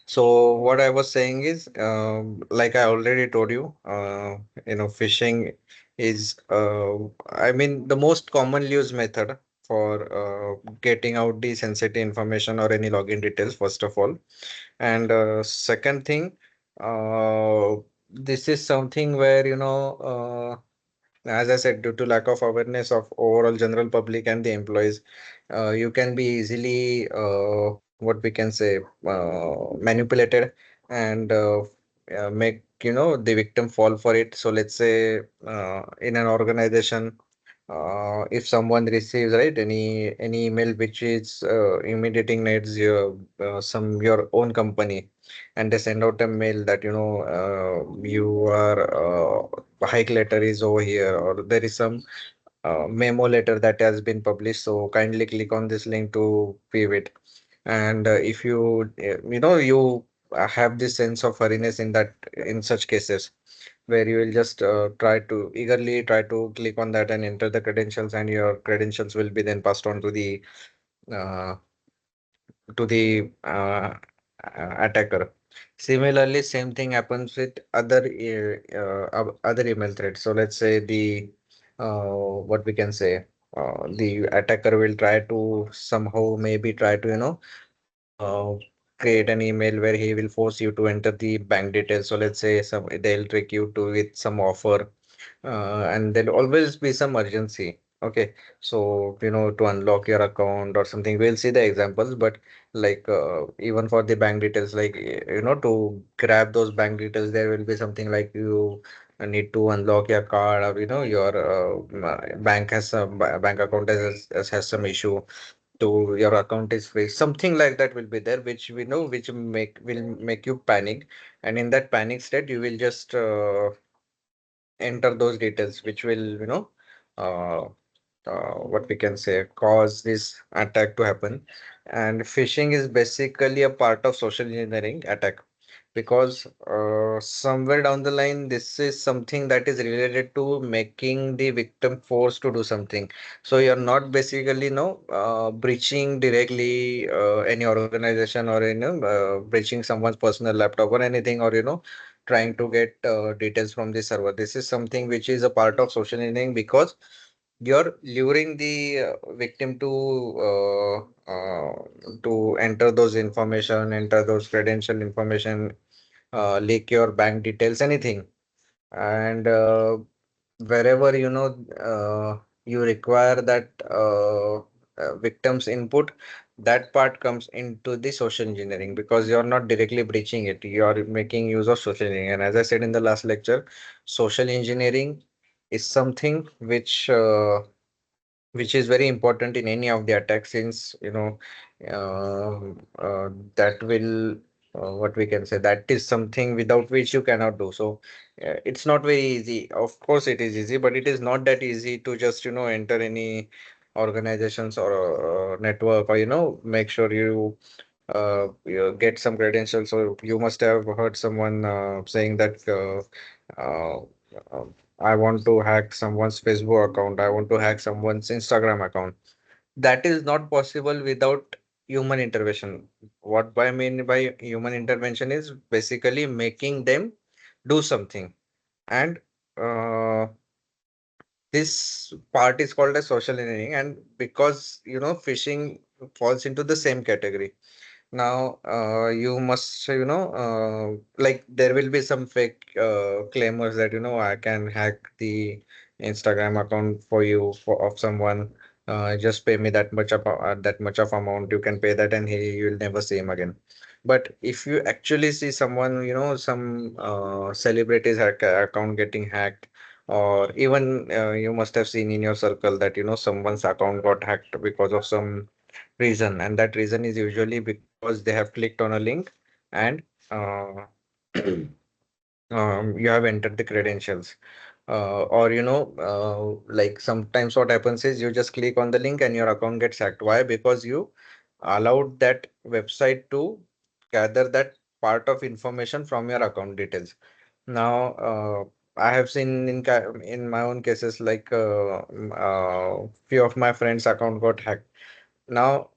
So what I was saying is, like I already told you, phishing is, I mean, the most commonly used method for getting out the sensitive information or any login details, first of all. And second thing, uh, this is something where, as I said, due to lack of awareness of overall general public and the employees, you can be easily, what we can say, manipulated and make, the victim fall for it. So let's say in an organization, if someone receives, right, any email which is immediating needs your own company, and they send out a mail that you are hike letter is over here, or there is some memo letter that has been published, so kindly click on this link to view it. And if you you have this sense of hurriness in that, in such cases, where you will just try to eagerly try to click on that and enter the credentials, and your credentials will be then passed on uh, to the attacker. Similarly, same thing happens with other email threads. So let's say what we can say, the attacker will try to somehow maybe try to uh, create an email where he will force you to enter the bank details. So let's say they'll trick you to with some offer, and there'll always be some urgency. Okay, so to unlock your account or something, we'll see the examples, but like even for the bank details, like to grab those bank details, there will be something like you need to unlock your card, or your bank has some bank account has some issue, to your account is free, something like that will be there, which we know which will make you panic, and in that panic state you will just enter those details, which will uh, what we can say, cause this attack to happen. And phishing is basically a part of social engineering attack, because somewhere down the line this is something that is related to making the victim forced to do something. So you're not basically breaching directly any organization, or breaching someone's personal laptop or anything, or trying to get details from the server. This is something which is a part of social engineering, because you're luring the victim to enter those information, enter those credential information, leak your bank details, anything. And wherever you require that victim's input, that part comes into the social engineering, because you're not directly breaching it, you're making use of social engineering. And as I said in the last lecture, social engineering is something which is very important in any of the attacks, since that will what we can say, that is something without which you cannot do. So it's not very easy. Of course it is easy, but it is not that easy to just enter any organizations or network, or make sure you get some credentials. So you must have heard someone saying that uh, uh, I want to hack someone's Facebook account, I want to hack someone's Instagram account. That is not possible without human intervention. What I mean by human intervention is basically making them do something. And uh, this part is called as social engineering, and because phishing falls into the same category. Now, you must, like there will be some fake claimers that, I can hack the Instagram account for you of someone. Just pay me that much of amount. You can pay that, and you will never see him again. But if you actually see someone, some celebrities account getting hacked, or even you must have seen in your circle that, someone's account got hacked because of some reason, and that reason is usually because they have clicked on a link, and uh, you have entered the credentials, or like sometimes what happens is you just click on the link and your account gets hacked. Why? Because you allowed that website to gather that part of information from your account details. Now, I have seen in my own cases, like few of my friends' account got hacked. Now,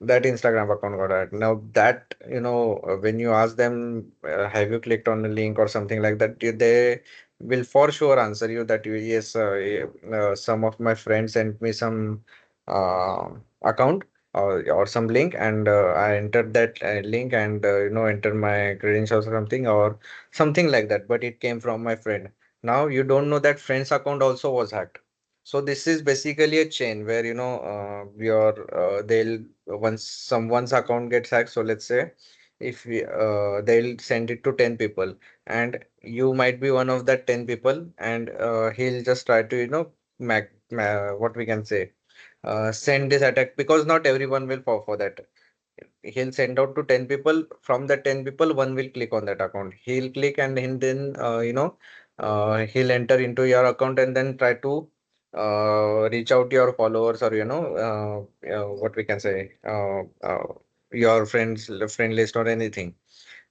that Instagram account got hacked. Now that, when you ask them, have you clicked on the link or something like that, they will for sure answer you that yes, some of my friends sent me some uh, account or some link, and I entered that link and entered my credentials or something like that. But it came from my friend. Now you don't know that friend's account also was hacked. So this is basically a chain where your they'll once someone's account gets hacked. So let's say if they'll send it to 10 people, and you might be one of that 10 people, and he'll just try to what we can say, send this attack, because not everyone will fall for that. He'll send out to 10 people. From the 10 people, one will click on that account. He'll click, and then he'll enter into your account and then try to reach out to your followers, or what we can say, your friend list or anything.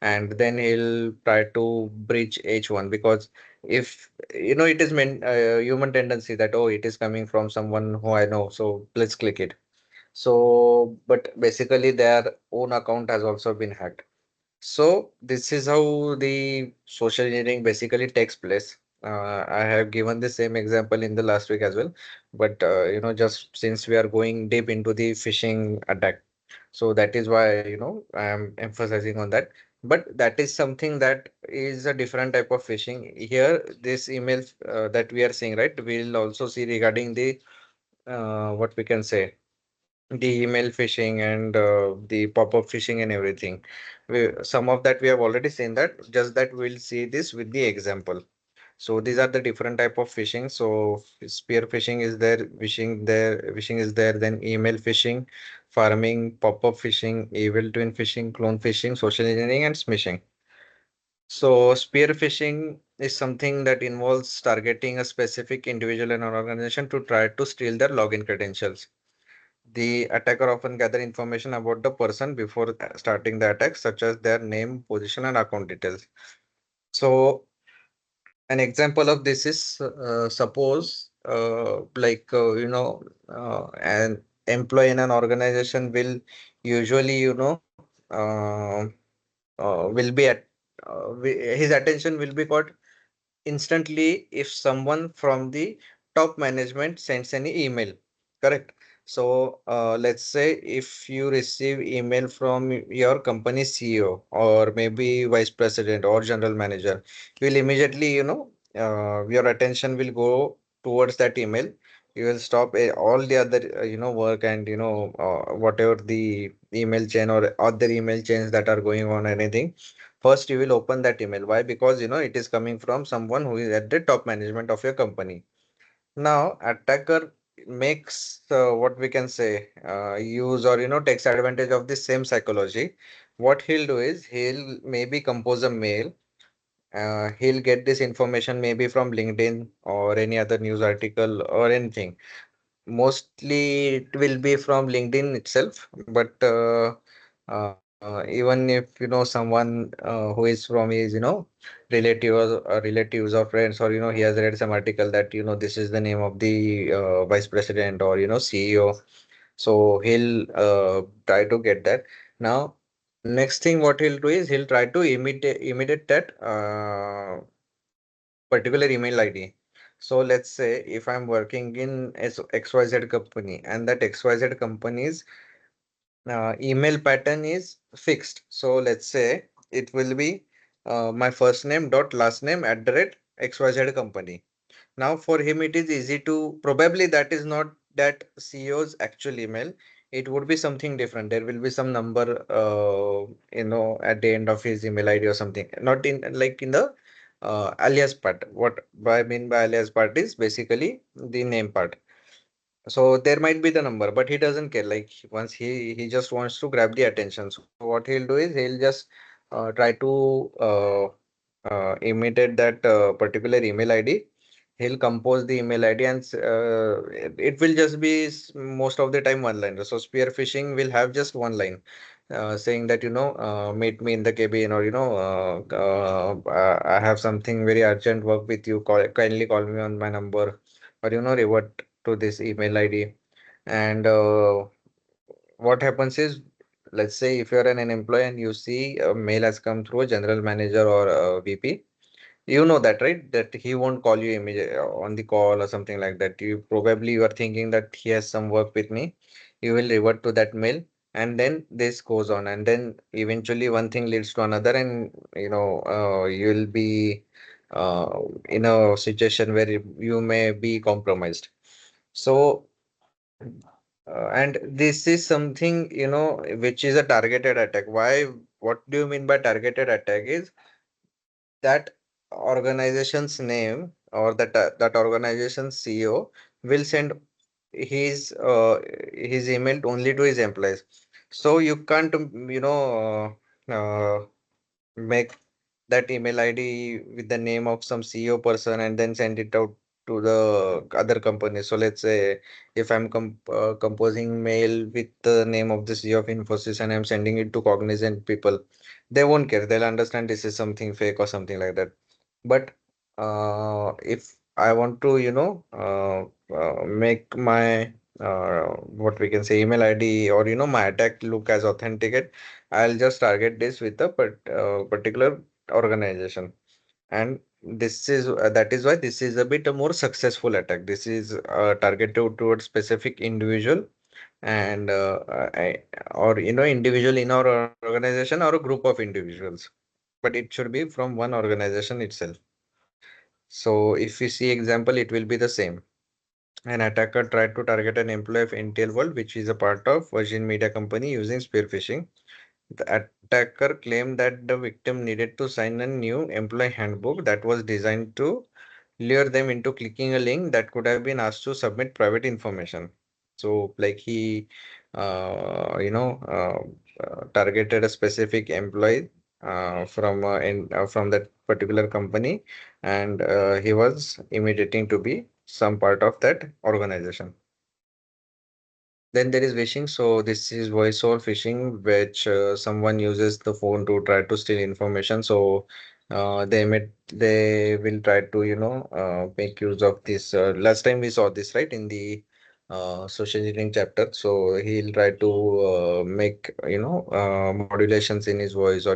And then he'll try to breach H1, because if it is human tendency that, oh, it is coming from someone who I know, so let's click it. So, but basically their own account has also been hacked. So this is how the social engineering basically takes place. I have given the same example in the last week as well, but just since we are going deep into the phishing attack, so that is why I am emphasizing on that. But that is something that is a different type of phishing. Here, this email that we are seeing, right? We'll also see regarding the what we can say, the email phishing and the pop-up phishing and everything. Some of that we have already seen that, just that we'll see this with the example. So these are the different type of phishing. So spear phishing is there, phishing is there, then email phishing, farming, pop-up phishing, evil twin phishing, clone phishing, social engineering, and smishing. So spear phishing is something that involves targeting a specific individual and an organization to try to steal their login credentials. The attacker often gather information about the person before starting the attack, such as their name, position, and account details. So, an example of this is suppose, an employee in an organization will usually, will be at his attention will be caught instantly if someone from the top management sends any email. Correct. So let's say if you receive email from your company CEO or maybe vice president or general manager, you will immediately, your attention will go towards that email. You will stop all the other work, and whatever the email chain or other email chains that are going on, anything. First, you will open that email. Why? Because it is coming from someone who is at the top management of your company. Now, attacker makes what we can say, use or takes advantage of this same psychology. What he'll do is he'll maybe compose a mail. He'll get this information maybe from LinkedIn or any other news article or anything. Mostly it will be from LinkedIn itself, but even if someone who is from his relatives or friends, or he has read some article that this is the name of the vice president or CEO, so he'll try to get that. Now, next thing what he'll do is he'll try to imitate that particular email ID. So let's say if I'm working in XYZ company, and that XYZ company's email pattern is fixed. So let's say it will be my first name dot last name at the rate XYZ company. Now for him it is easy to, probably that is not that CEO's actual email. It would be something different. There will be some number at the end of his email ID or something. Not in like in the alias part. What I mean by alias part is basically the name part. So there might be the number, but he doesn't care. Like once he just wants to grab the attention. So what he'll do is he'll just try to imitate that particular email ID. He'll compose the email ID, and it will just be most of the time one line. So spear phishing will have just one line, saying that meet me in the cabin, or I have something very urgent work with you. Kindly call me on my number, or revert to this email ID. And what happens is, let's say if you're an employee and you see a mail has come through a general manager or a VP, you know that, right? That he won't call you immediately on the call or something like that. You are thinking that he has some work with me. You will revert to that mail, and then this goes on, and then eventually one thing leads to another, and you'll be uh, in a situation where you may be compromised. So, and this is something, which is a targeted attack. Why? What do you mean by targeted attack? Is that organization's name or that organization's CEO will send his email only to his employees. So you can't make that email ID with the name of some CEO person and then send it out to the other company. So let's say if I'm composing mail with the name of the CEO of Infosys and I'm sending it to Cognizant people, they won't care. They'll understand this is something fake or something like that. But if I want to, make my what we can say email ID or my attack look as authenticate, I'll just target this with a particular organization. And this is that is why this is a bit a more successful attack. This is targeted towards specific individual and or individual in our organization or a group of individuals, but it should be from one organization itself. So if we see example, it will be the same. An attacker tried to target an employee of Intel World, which is a part of Virgin Media Company, using spear phishing. The attacker claimed that the victim needed to sign a new employee handbook that was designed to lure them into clicking a link that could have been asked to submit private information. So, like he, targeted a specific employee from that particular company, and he was imitating to be some part of that organization. Then there is phishing. So this is voice over phishing, which someone uses the phone to try to steal information. So they will try to make use of this. Last time we saw this right in the social engineering chapter. So he'll try to make modulations in his voice, or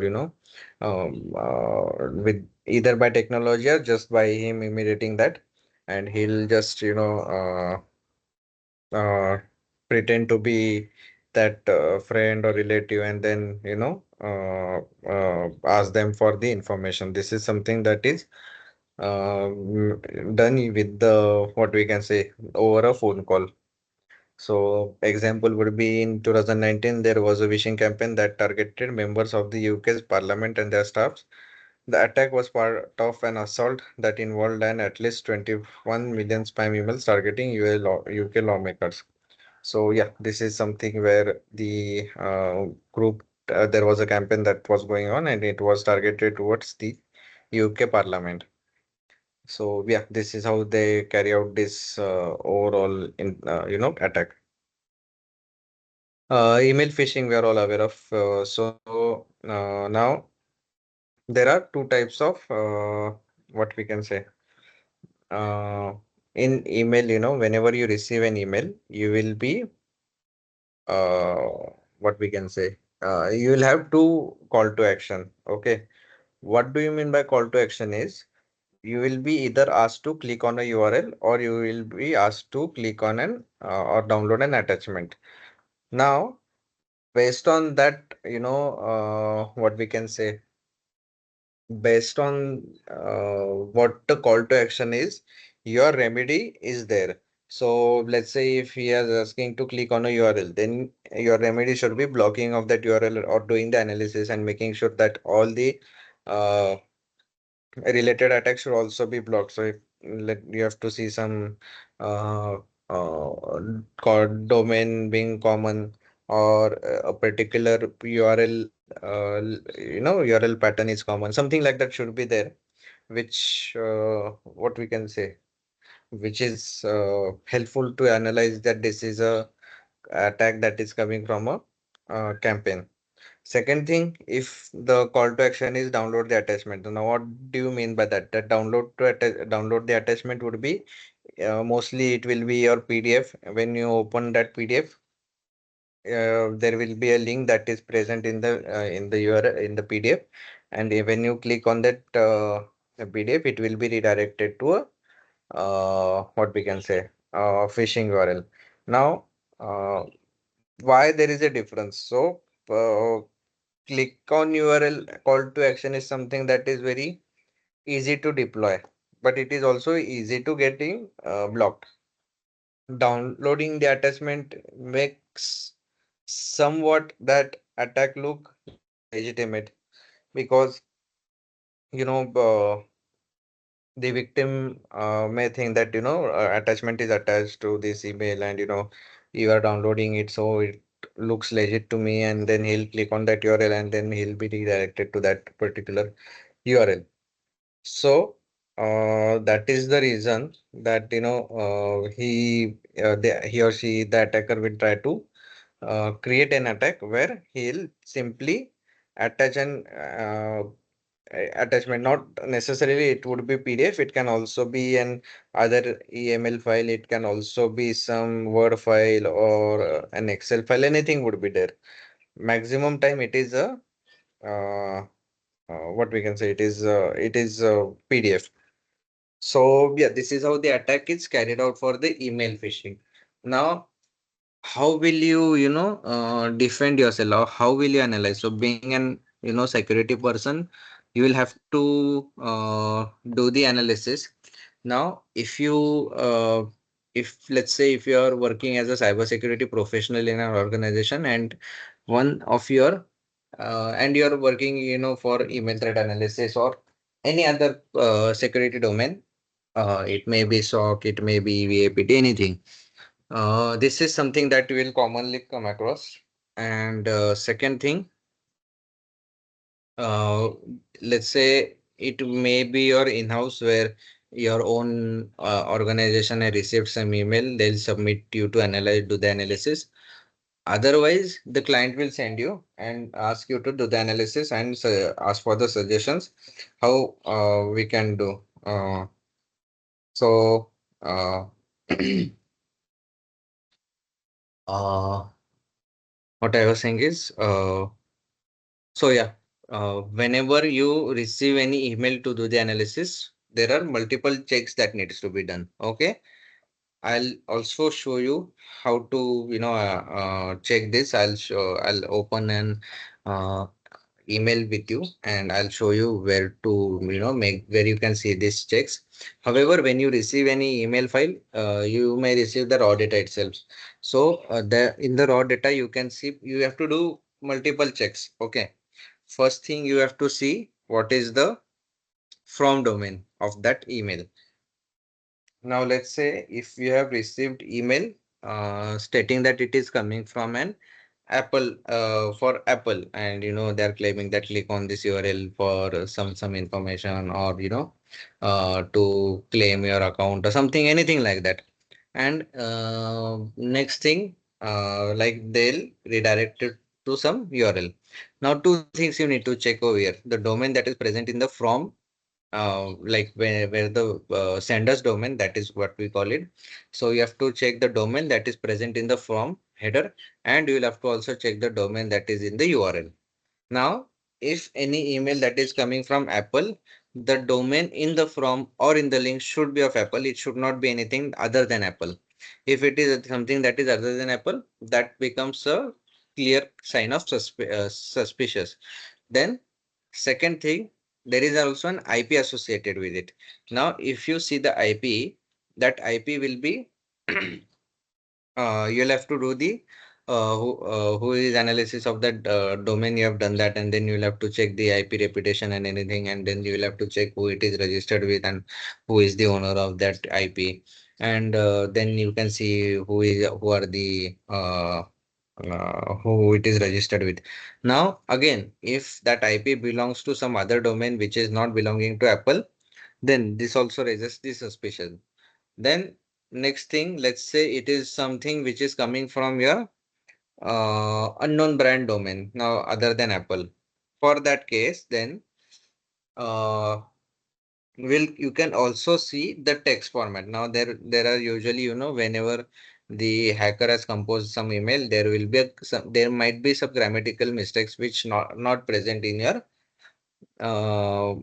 with either by technology or just by him imitating that, and he'll just uh, pretend to be that friend or relative, and then ask them for the information. This is something that is done with the what we can say over a phone call. So example would be in 2019 there was a phishing campaign that targeted members of the UK's parliament and their staffs. The attack was part of an assault that involved an at least 21 million spam emails targeting UK lawmakers. So yeah, this is something where the group there was a campaign that was going on, and it was targeted towards the UK Parliament. So yeah, this is how they carry out this overall attack. Email phishing we are all aware of. Now there are two types of what we can say. Uh, in email, whenever you receive an email, you will be uh, what we can say, you will have two call to action. Okay, what do you mean by call to action is you will be either asked to click on a URL, or you will be asked to click on an or download an attachment. Now based on that, what we can say, based on what the call to action is, your remedy is there. So let's say if he is asking to click on a URL, then your remedy should be blocking of that URL or doing the analysis and making sure that all the uh, related attacks should also be blocked. So if you have to see some uh, domain being common, or a particular URL, URL pattern is common, something like that should be there, which what we can say, which is helpful to analyze that this is a attack that is coming from a campaign. Second thing, if the call to action is download the attachment. Now, what do you mean by that? That download the attachment would be mostly it will be your PDF. When you open that PDF, there will be a link that is present in the URL in the PDF, and when you click on that PDF, it will be redirected to a what we can say phishing URL. Now, why there is a difference? So, click on URL call to action is something that is very easy to deploy, but it is also easy to getting blocked. Downloading the attachment makes somewhat that attack look legitimate because the victim may think that attachment is attached to this email, and you are downloading it, so it looks legit to me, and then he'll click on that URL and then he'll be redirected to that particular URL. So that is the reason that he or she, the attacker, will try to create an attack where he'll simply attach an attachment. Not necessarily it would be PDF, it can also be an other EML file, it can also be some Word file or an Excel file, anything would be there. Maximum time it is a uh, what we can say, it is a PDF. So yeah, this is how the attack is carried out for the email phishing. Now, how will you, defend yourself, or how will you analyze? So being an, security person, you will have to do the analysis. Now, if let's say if you are working as a cybersecurity professional in an organization, and one of your and you're working, for email threat analysis or any other security domain, it may be SOC, it may be VAPT, anything. This is something that you will commonly come across. And second thing, uh, let's say it may be your in-house where your own organization has received some email, they'll submit you to analyze, do the analysis. Otherwise, the client will send you and ask you to do the analysis and ask for the suggestions how we can do. So, uh, uh, what I was saying is, so yeah, whenever you receive any email to do the analysis, there are multiple checks that needs to be done. Okay, I'll also show you how to check this. I'll open an uh, email with you, and I'll show you where to make where you can see these checks. However, when you receive any email file, you may receive the raw data itself. So the in the raw data you can see you have to do multiple checks. Okay, first thing you have to see what is the from domain of that email. Now let's say if you have received email stating that it is coming from an Apple, for Apple, and they're claiming that click on this URL for some information, or to claim your account or something, anything like that. And next thing, like they'll redirect it to some URL. Now two things you need to check over here: the domain that is present in the from, like where the sender's domain, that is what we call it. So you have to check the domain that is present in the from header, and you will have to also check the domain that is in the URL. Now, if any email that is coming from Apple, the domain in the from or in the link should be of Apple. It should not be anything other than Apple. If it is something that is other than Apple, that becomes a clear sign of suspicious. Then second thing, there is also an IP associated with it. Now, if you see the IP, that IP will be you'll have to do the who is analysis of that domain. You have done that, and then you'll have to check the IP reputation and anything, and then you will have to check who it is registered with and who is the owner of that IP, and then you can see who are the who it is registered with. Now, again, if that IP belongs to some other domain which is not belonging to Apple, then this also raises the suspicion. Then next thing, let's say it is something which is coming from your unknown brand domain, now other than Apple. For that case, then uh, will you can also see the text format. Now there are usually, whenever the hacker has composed some email, there will be there might be some grammatical mistakes which not present in your uh,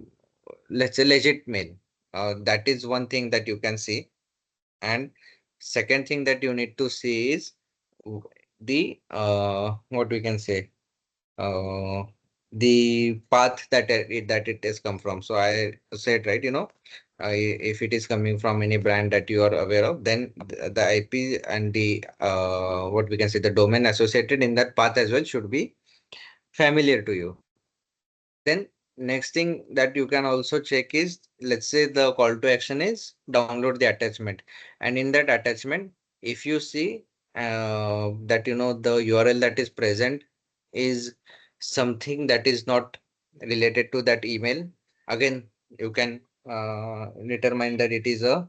let's say legit mail. That is one thing that you can see. And second thing that you need to see is the what we can say, uh, the path that it has come from. So I said, right, if it is coming from any brand that you are aware of, then the IP and the what we can say, the domain associated in that path as well should be familiar to you. Then next thing that you can also check is, let's say the call to action is download the attachment, and in that attachment, if you see that the URL that is present is something that is not related to that email, again you can determine that it is a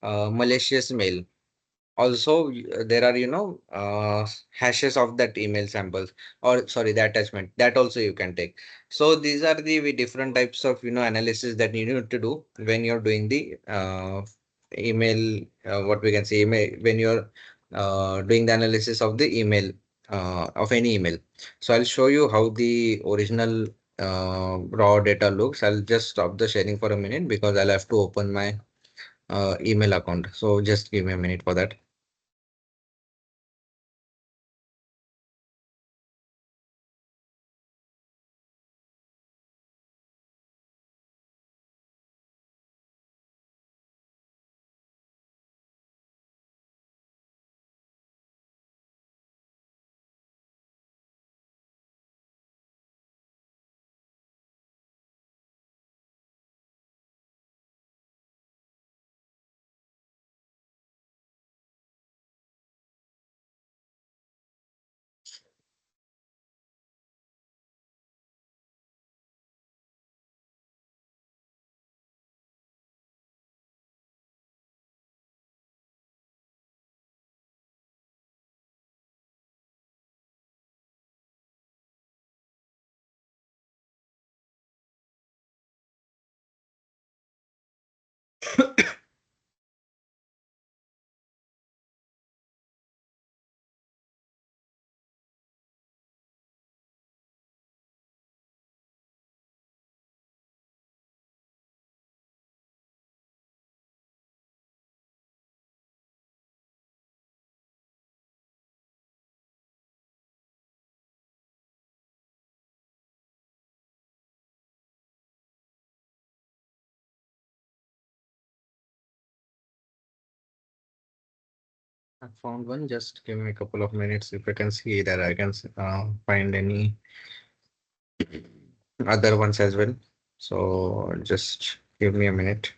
malicious mail. Also, there are hashes of that email samples, or sorry, the attachment, that also you can take. So these are the different types of analysis that you need to do when you're doing the email, what we can say, email, when you're doing the analysis of the email, of any email. So I'll show you how the original raw data looks. I'll just stop the sharing for a minute because I'll have to open my email account. So just give me a minute for that. I found one. Just give me a couple of minutes. If I can see that, I can find any other ones as well. So just give me a minute.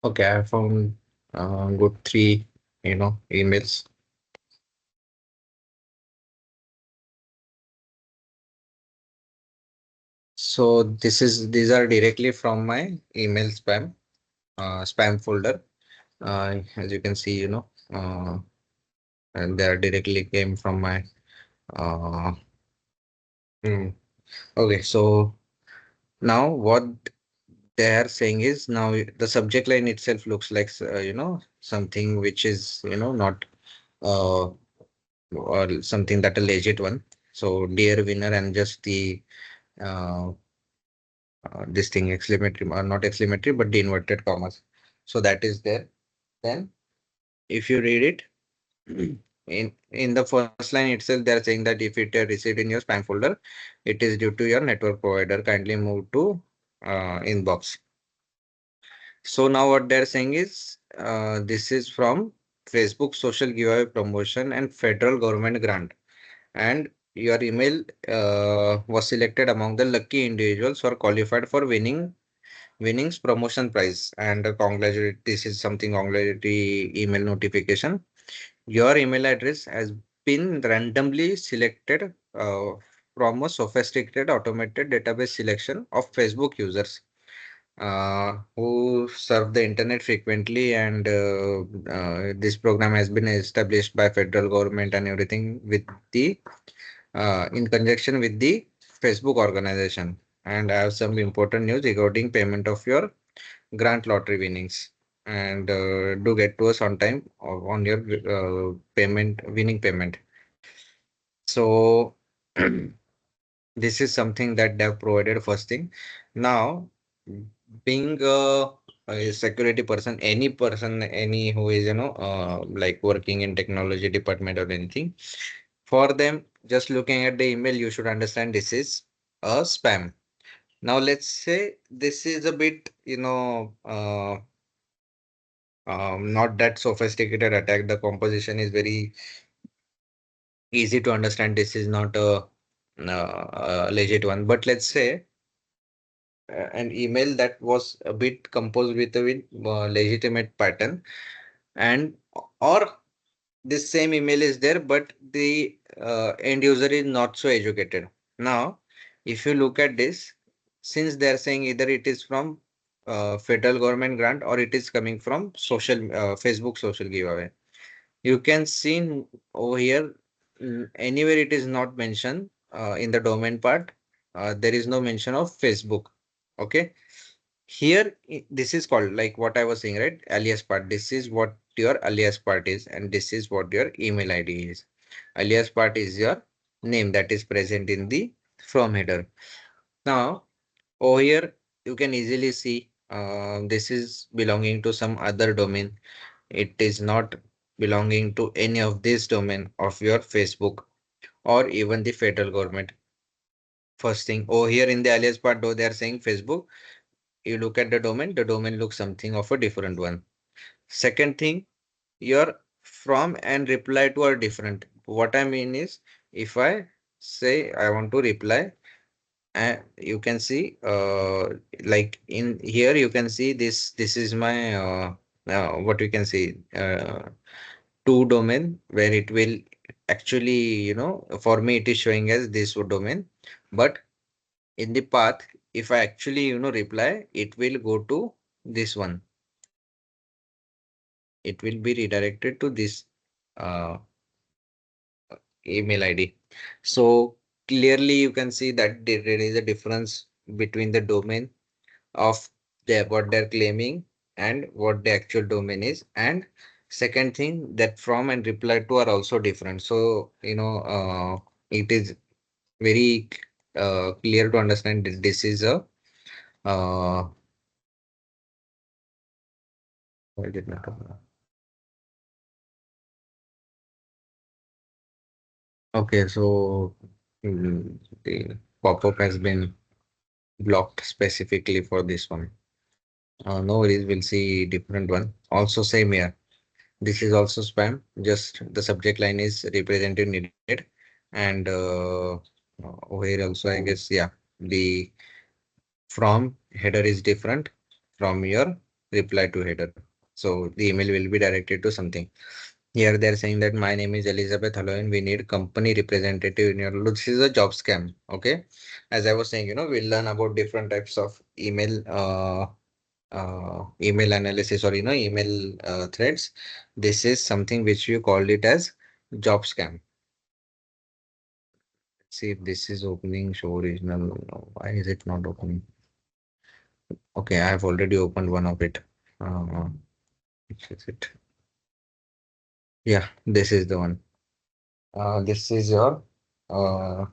Okay, I found good three, emails. So these are directly from my email spam folder. As you can see, and they are directly came from my uh, hmm. Okay, so now what they are saying is, now the subject line itself looks like something which is not uh or something that a legit one. So dear winner, and just the uh, this thing exclamatory, not exclamatory but the inverted commas. So that is there. Then if you read it, in the first line itself, they are saying that if it received in your spam folder, it is due to your network provider, kindly move to inbox. So now what they're saying is, this is from Facebook social giveaway promotion and federal government grant, and your email was selected among the lucky individuals who are qualified for winning winnings promotion prize and congratulate. This is something congratulatory email notification. Your email address has been randomly selected from a sophisticated automated database selection of Facebook users who surf the internet frequently, and this program has been established by federal government and everything with the in conjunction with the Facebook organization. And I have some important news regarding payment of your grant lottery winnings. And do get to us on time on your payment winning payment. So this is something that they have provided first thing. Now, being a security person, any person, any who is, like working in technology department or anything, for them, just looking at the email, you should understand this is a spam. Now, let's say this is a bit, not that sophisticated attack. The composition is very easy to understand. This is not a legit one. But let's say an email that was a bit composed with a legitimate pattern, and or this same email is there, but the end user is not so educated. Now, if you look at this, since they are saying either it is from federal government grant or it is coming from social Facebook social giveaway, you can see over here, anywhere it is not mentioned in the domain part, there is no mention of Facebook. Okay. Here, this is called like what I was saying, right? Alias part. This is what your alias part is, and this is what your email ID is. Alias part is your name that is present in the from header. Now, over here, you can easily see this is belonging to some other domain. It is not belonging to any of this domain of your Facebook or even the federal government. First thing, over here in the alias part, though they are saying Facebook, you look at the domain looks something of a different one. Second thing, your from and reply to are different. What I mean is, if I say I want to reply, and you can see, like in here, you can see this is my what we can see, to domain where it will actually, for me it is showing as this domain, but in the path, if I actually, reply, it will go to this one. It will be redirected to this uh, email ID. So clearly you can see that there is a difference between the domain of what they're claiming and what the actual domain is. And second thing, that from and reply to are also different. So, it is very clear to understand that this is a why did not open? Okay, so the pop-up has been blocked specifically for this one. No worries, we'll see different one. Also same here. This is also spam. Just the subject line is representative needed, and over here also I guess, yeah, the from header is different from your reply to header. So the email will be directed to something. Here they're saying that my name is Elizabeth. Hello, and we need company representative in your. This is a job scam. Okay. As I was saying, we'll learn about different types of email analysis, or email threads. This is something which you called it as job scam. See if this is opening show original. No, why is it not opening? Okay, I have already opened one of it. Which is it? Yeah, this is the one. This is your uh,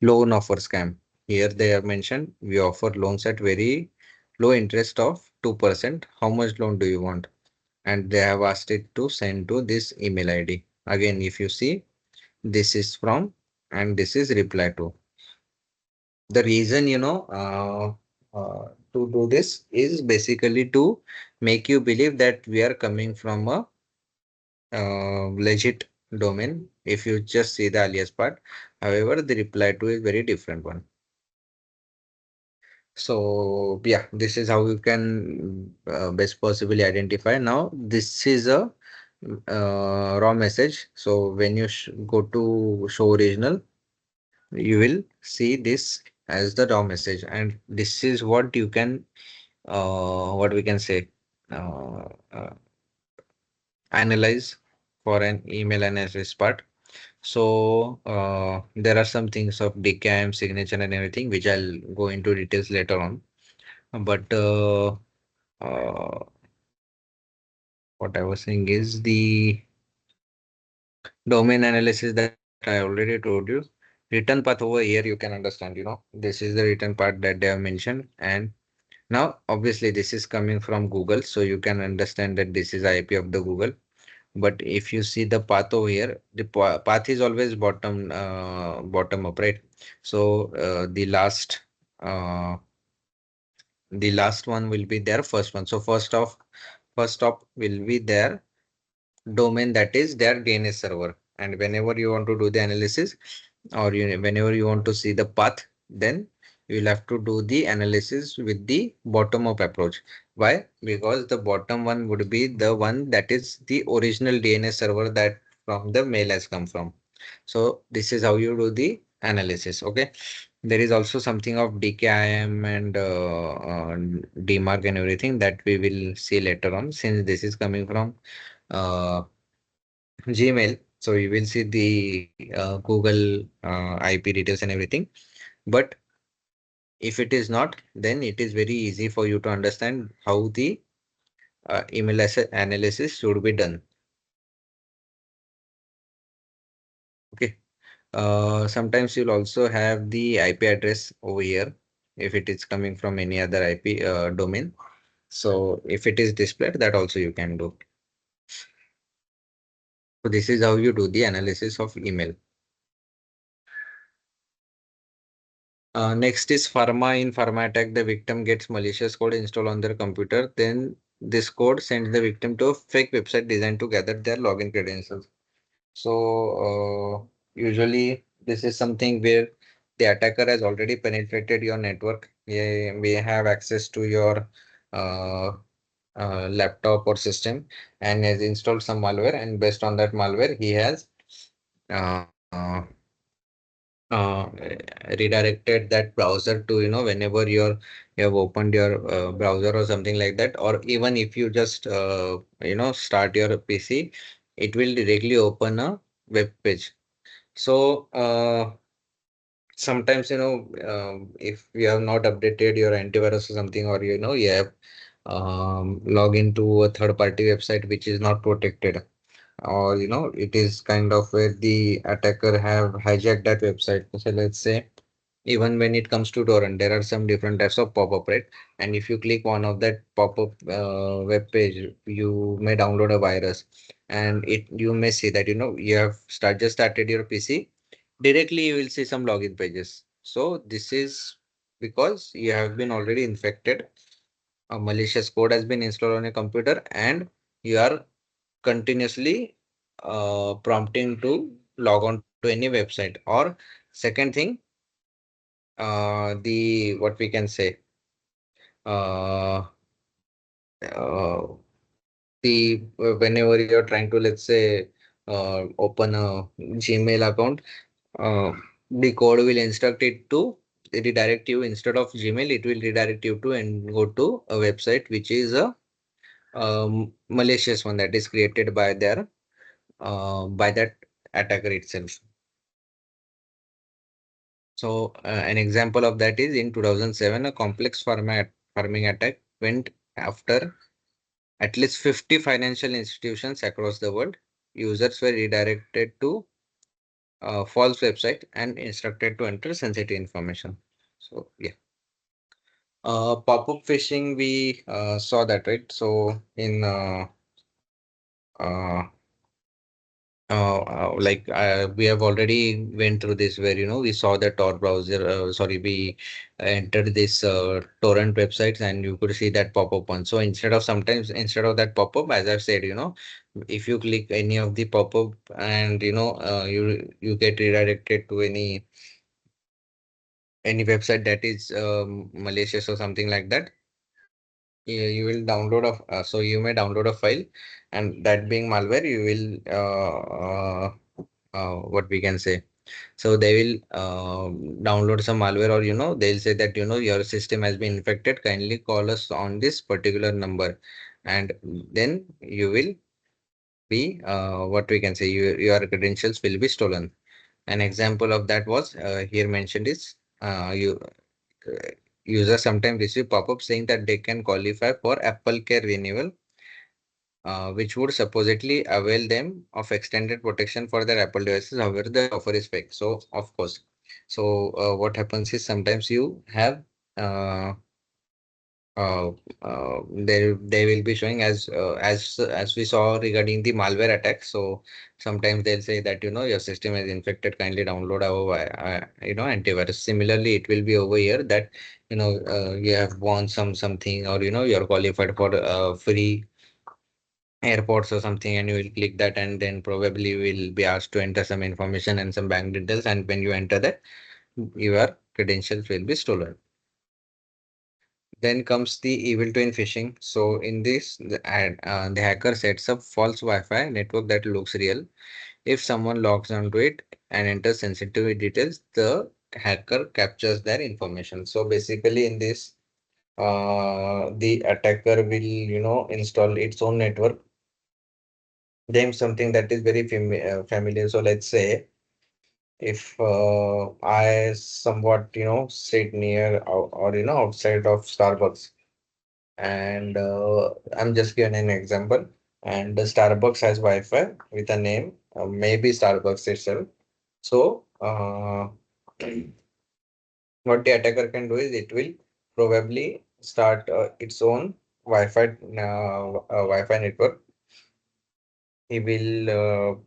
loan offer scam. Here they have mentioned we offer loans at very low interest of 2%. How much loan do you want? And they have asked it to send to this email ID. Again, if you see, this is from and this is reply to. The reason, to do this is basically to make you believe that we are coming from a legit domain. If you just see the alias part, however, the reply to is very different one. So yeah, this is how you can best possibly identify. Now this is a raw message. So when you go to show original, you will see this as the raw message, and this is what you can what we can say uh, uh, analyze for an email analysis part. So there are some things of DKIM signature and everything which I'll go into details later on. But uh, what I was saying is the domain analysis that I already told you. Return path over here you can understand, this is the return part that they have mentioned. And now obviously this is coming from Google, so you can understand that this is IP of the Google. But if you see the path over here, the path is always bottom up, right? So the last one will be their first one. So first stop will be their domain, that is their DNS server. And whenever you want to do the analysis, or whenever you want to see the path, then you will have to do the analysis with the bottom up approach. Why? Because the bottom one would be the one that is the original DNS server that from the mail has come from. So this is how you do the analysis. Okay. There is also something of DKIM and DMARC and everything that we will see later on, since this is coming from uh, Gmail. So you will see the Google IP details and everything. But if it is not, then it is very easy for you to understand how the email analysis should be done. Okay. Sometimes you'll also have the IP address over here if it is coming from any other IP domain. So if it is displayed, that also you can do. So this is how you do the analysis of email. Next is Pharma. In Pharma attack, the victim gets malicious code installed on their computer. Then this code sends the victim to a fake website designed to gather their login credentials. So usually this is something where the attacker has already penetrated your network. He may have access to your uh, laptop or system and has installed some malware. And based on that malware, he has uh, uh, redirected that browser to, whenever you have opened your browser or something like that, or even if you just start your PC, it will directly open a web page. So sometimes, if you have not updated your antivirus or something, or you have log into a third party website which is not protected, or it is kind of where the attacker have hijacked that website. So let's say, even when it comes to torrent, there are some different types of pop-up, right? And if you click one of that pop-up web page, you may download a virus, and you may see that you have just started your PC. Directly you will see some login pages. So this is because you have been already infected. A malicious code has been installed on your computer, and you are continuously prompting to log on to any website. Or second thing, the what we can say, uh, uh, the whenever you're trying to, let's say, open a Gmail account, uh, the code will instruct it to redirect you. Instead of Gmail, it will redirect you to and go to a website which is a malicious one that is created by their by that attacker itself. So an example of that is in 2007, a complex farming attack went after at least 50 financial institutions across the world. Users were redirected to a false website and instructed to enter sensitive information. So yeah, pop-up phishing, we saw that, right? So in uh, we have already went through this, where we saw the Tor browser, sorry, we entered this torrent websites, and you could see that pop-up one. So instead of that pop-up, as I've said, if you click any of the pop-up, and you get redirected to any website that is malicious or something like that, you will download so you may download a file, and that being malware, you will what we can say. So they will download some malware, or they'll say that your system has been infected. Kindly call us on this particular number, and then you will be what we can say. Your credentials will be stolen. An example of that was here mentioned is you users sometimes receive pop-up saying that they can qualify for Apple Care renewal, which would supposedly avail them of extended protection for their Apple devices. However, the offer is fake. So, of course, so what happens is sometimes you have uh, uh, they will be showing as we saw regarding the malware attack. So sometimes they'll say that your system is infected. Kindly download our antivirus. Similarly, it will be over here that you have won something, or you're qualified for free airports or something, and you will click that, and then probably will be asked to enter some information and some bank details, and when you enter that, your credentials will be stolen. Then comes the evil twin phishing. So in this, the hacker sets up false Wi-Fi network that looks real. If someone logs onto it and enters sensitive details, the hacker captures their information. So basically, in this, the attacker will install its own network, name something that is very familiar. So let's say if I somewhat sit near, or outside of Starbucks, and I'm just giving an example. And the Starbucks has Wi-Fi with a name, maybe Starbucks itself. So what the attacker can do is it will probably start its own Wi-Fi network. He will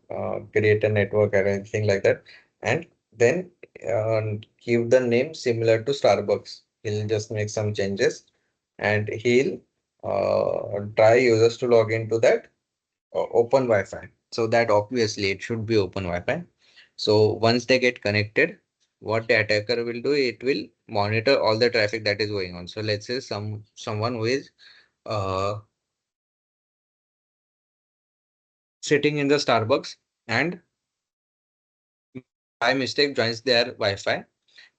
create a network or anything like that, and then uh, give the name similar to Starbucks. He'll just make some changes, and he'll try users to log into that open Wi-Fi. So that obviously it should be open Wi-Fi. So once they get connected, what the attacker will do, it will monitor all the traffic that is going on. So let's say someone who is uh, sitting in the Starbucks and by mistake joins their Wi-Fi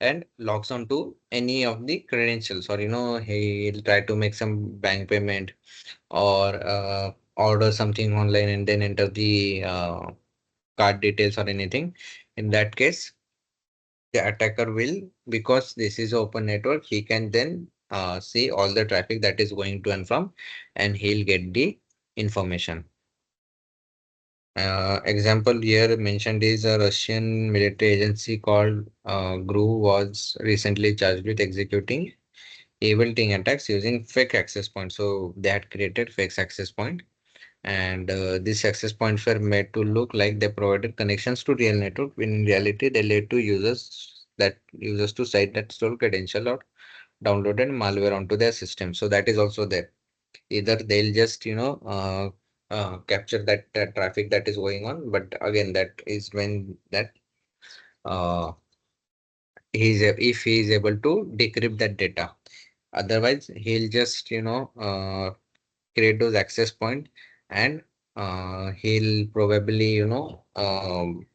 and logs on to any of the credentials, or he'll try to make some bank payment, or order something online and then enter the card details or anything. In that case, the attacker will, because this is open network, he can then see all the traffic that is going to and from, and he'll get the information. Example here mentioned is a Russian military agency called GRU was recently charged with executing evil ting attacks using fake access points. So they had created fake access point, and these access points were made to look like they provided connections to real network, when in reality they led to users to site that stole credential or downloaded malware onto their system. So that is also there. Either they'll just capture that traffic that is going on, but again, that is when that uh, if he is able to decrypt that data. Otherwise, he'll just create those access point, and he'll probably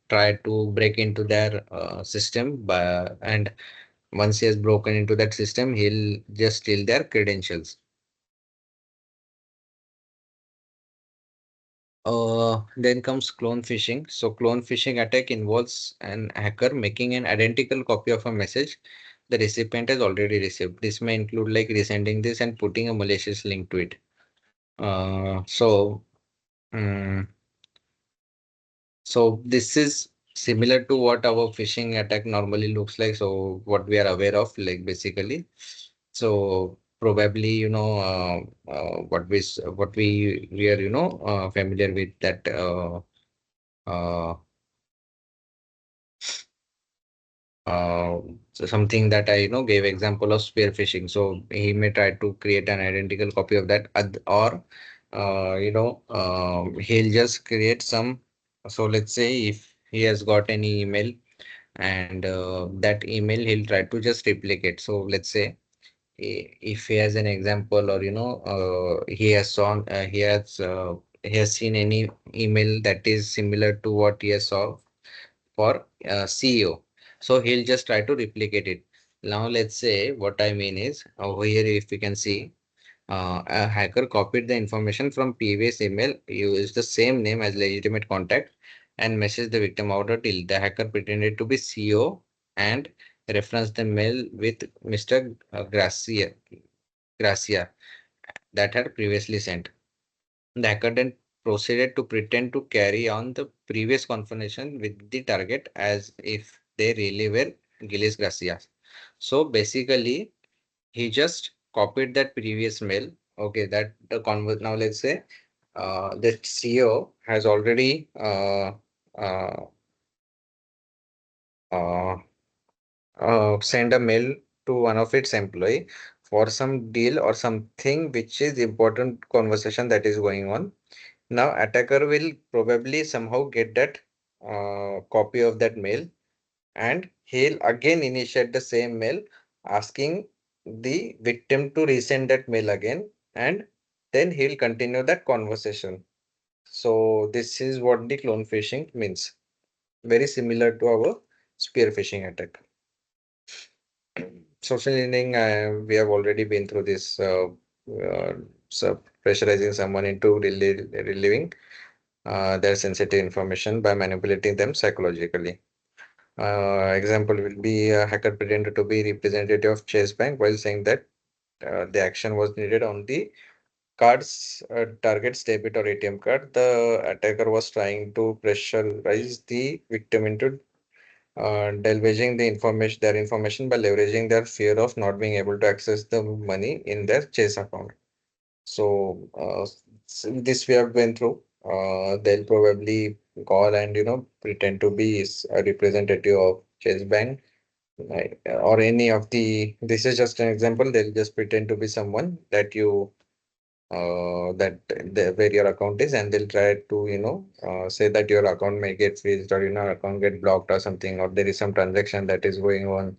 try to break into their system, and once he has broken into that system, he'll just steal their credentials. Then comes clone phishing. So clone phishing attack involves an hacker making an identical copy of a message the recipient has already received. This may include like resending this and putting a malicious link to it. So mm, so this is similar to what our phishing attack normally looks like. So what we are aware of, like basically, so probably what we are familiar with, that uh, uh, so something that I gave example of spear phishing. So he may try to create an identical copy of that, or he'll just create some. So let's say if he has got any email and that email he'll try to just replicate. So let's say if he has an example, or he has seen any email that is similar to what he has saw for CEO. So he'll just try to replicate it. Now let's say what I mean is over here, if we can see, a hacker copied the information from previous email, used the same name as legitimate contact, and messaged the victim out a deal. The hacker pretended to be CEO and referenced the mail with Mr. Gracia that had previously sent. The hacker then proceeded to pretend to carry on the previous conversation with the target as if they really were Gilles Gracia. So basically, he just copied that previous mail. Okay, that the convert. Now let's say the CEO has already uh, uh, send a mail to one of its employee for some deal or something which is important conversation that is going on. Now attacker will probably somehow get that copy of that mail, and he'll again initiate the same mail asking the victim to resend that mail again, and then he'll continue that conversation. So this is what the clone phishing means. Very similar to our spear phishing attack. Social engineering, we have already been through this. So pressurizing someone into relieving their sensitive information by manipulating them psychologically. Example will be a hacker pretended to be representative of Chase Bank while saying that the action was needed on the card's target's debit or ATM card. The attacker was trying to pressurize the victim into delvaging their information by leveraging their fear of not being able to access the money in their Chase account. So this we have been through. They'll probably call and pretend to be a representative of Chase Bank, right, or any of the. This is just an example. They'll just pretend to be someone that where your account is, and they'll try to say that your account may get freezed, or account get blocked or something, or there is some transaction that is going on.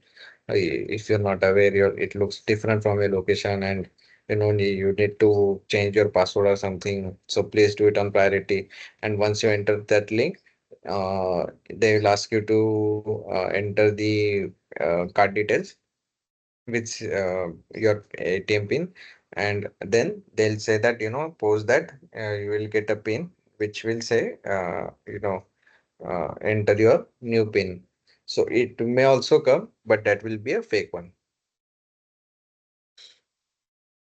If you're not aware, it looks different from your location, and you need to change your password or something, so please do it on priority. And once you enter that link, they will ask you to enter the card details with your ATM pin, and then they'll say that post that you will get a pin which will say enter your new pin. So it may also come, but that will be a fake one.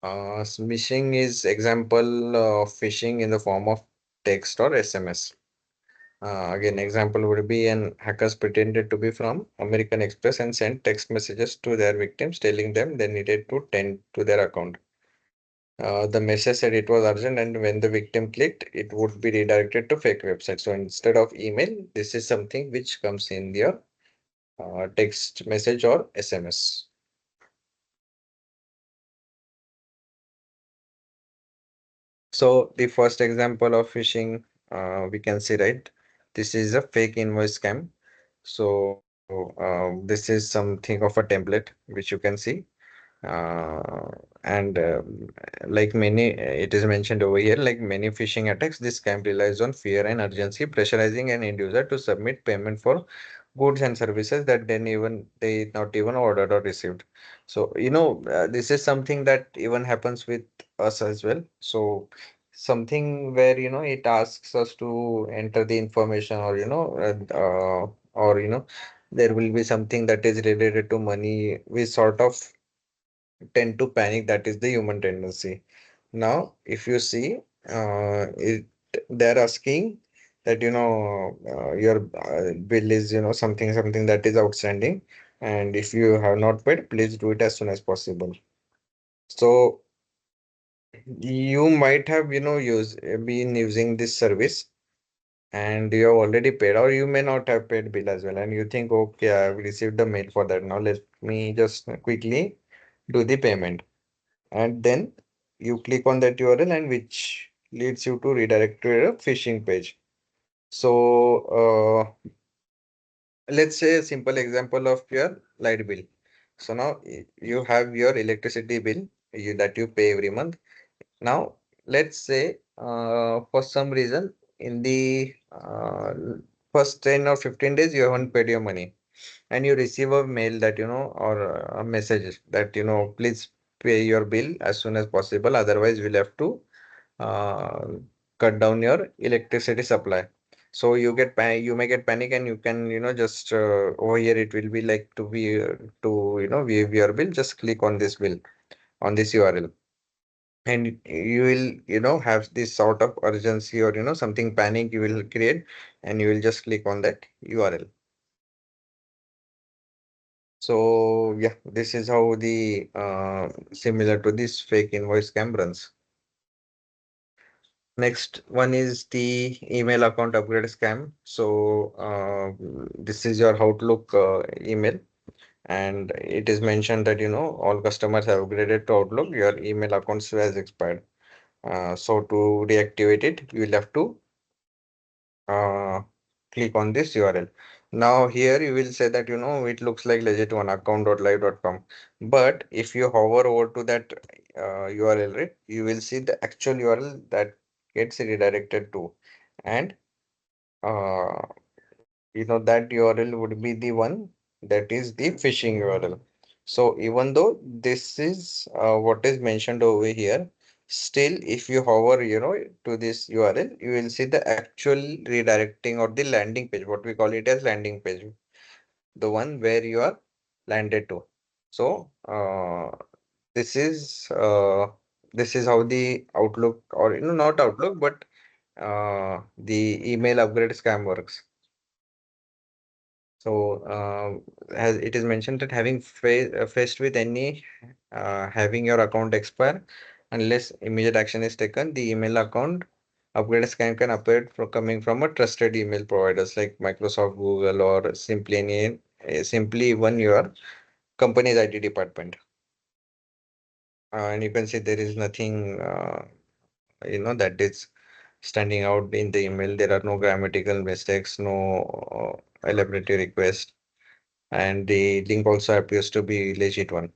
Smishing is example of phishing in the form of text or SMS. Again, example would be an hackers pretended to be from American Express and sent text messages to their victims telling them they needed to tend to their account. The message said it was urgent, and when the victim clicked, it would be redirected to fake website. So instead of email, this is something which comes in the text message or SMS. So the first example of phishing, we can see, right? This is a fake invoice scam. So this is something of a template which you can see. And like many, it is mentioned over here, like many phishing attacks, this scam relies on fear and urgency, pressurizing an end user to submit payment for goods and services that they not even ordered or received. So this is something that even happens with us as well. So something where it asks us to enter the information, or there will be something that is related to money. We sort of tend to panic. That is the human tendency. Now if you see, they're asking that your bill is something that is outstanding, and if you have not paid, please do it as soon as possible. So you might have been using this service, and you have already paid, or you may not have paid bill as well, and you think, okay, I have received the mail for that, now let me just quickly do the payment. And then you click on that URL, and which leads you to redirect to a phishing page. So let's say a simple example of your light bill. So now you have your electricity bill that you pay every month. Now let's say for some reason in the first 10 or 15 days you haven't paid your money, and you receive a mail that or a message that please pay your bill as soon as possible, otherwise we'll have to uh, cut down your electricity supply. So you may get panic, and you can just over here it will be like to view your bill, just click on this bill on this URL, and you will have this sort of urgency, or something panic you will create, and you will just click on that URL. So yeah, this is how the similar to this fake invoice scam runs. Next one is the email account upgrade scam. So this is your Outlook email, and it is mentioned that all customers have upgraded to Outlook. Your email account has expired. So to deactivate it, you will have to uh, click on this URL. Now here you will say that it looks like legit one account.live.com, but if you hover over to that URL, right, you will see the actual URL that gets redirected to, and uh, that URL would be the one that is the phishing URL. So even though this is what is mentioned over here, still if you hover to this URL, you will see the actual redirecting or the landing page, what we call it as landing page, the one where you are landed to. So this is uh, this is how the Outlook, or not Outlook, but the email upgrade scam works. So, as it is mentioned that faced with any having your account expire, unless immediate action is taken, the email account upgrade scam can appear coming from a trusted email providers like Microsoft, Google, or simply even your company's IT department. And you can see there is nothing that is standing out in the email. There are no grammatical mistakes, no elaborate request, and the link also appears to be legit one.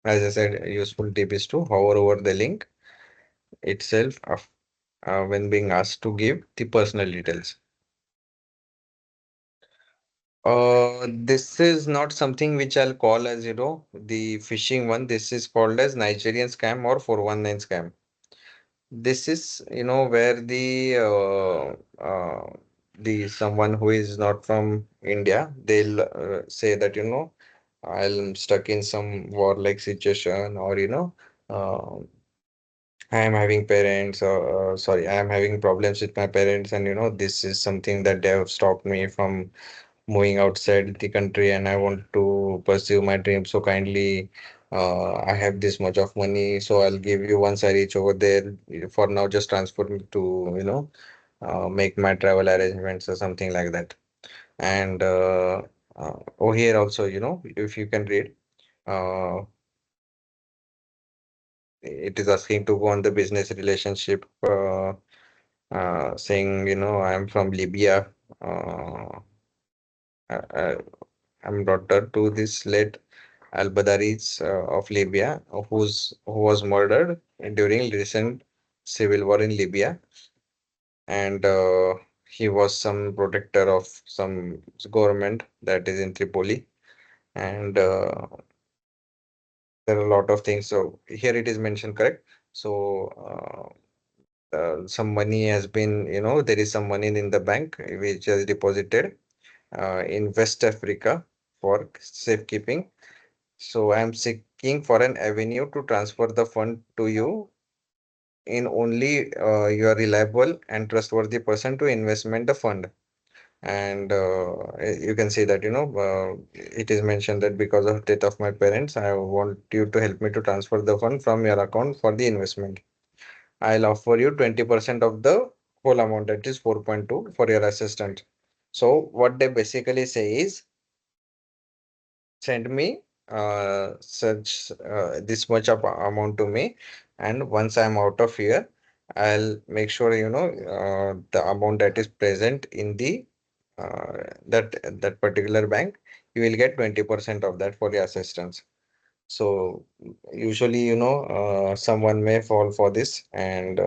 As I said, a useful tip is to hover over the link itself when being asked to give the personal details. This is not something which I'll call as the phishing one. This is called as Nigerian scam or 419 scam. This is where the someone who is not from India, they'll say that I'm stuck in some war-like situation, or uh, I am having parents, or sorry, I am having problems with my parents, and this is something that they have stopped me from moving outside the country, and I want to pursue my dream. So kindly, I have this much of money, so I'll give you once I reach over there. For now, just transfer me to make my travel arrangements or something like that. And over here also, if you can read. Uh, it is asking to go on the business relationship, saying, I'm from Libya. Uh, I, I'm daughter to this late al-Badaris of Libya, who was murdered during recent civil war in Libya, and he was some protector of some government that is in Tripoli, and there are a lot of things. So here it is mentioned correct. So some money has been, there is some money in the bank which is deposited in West Africa for safekeeping. So I am seeking for an avenue to transfer the fund to you in only your reliable and trustworthy person to investment the fund. And you can see that, it is mentioned that because of death of my parents, I want you to help me to transfer the fund from your account for the investment. I'll offer you 20% of the whole amount, that is 4.2 for your assistant. So what they basically say is, send me such this much of amount to me, and once I'm out of here, I'll make sure the amount that is present in the that particular bank, you will get 20% of that for the assistance. So usually, someone may fall for this, and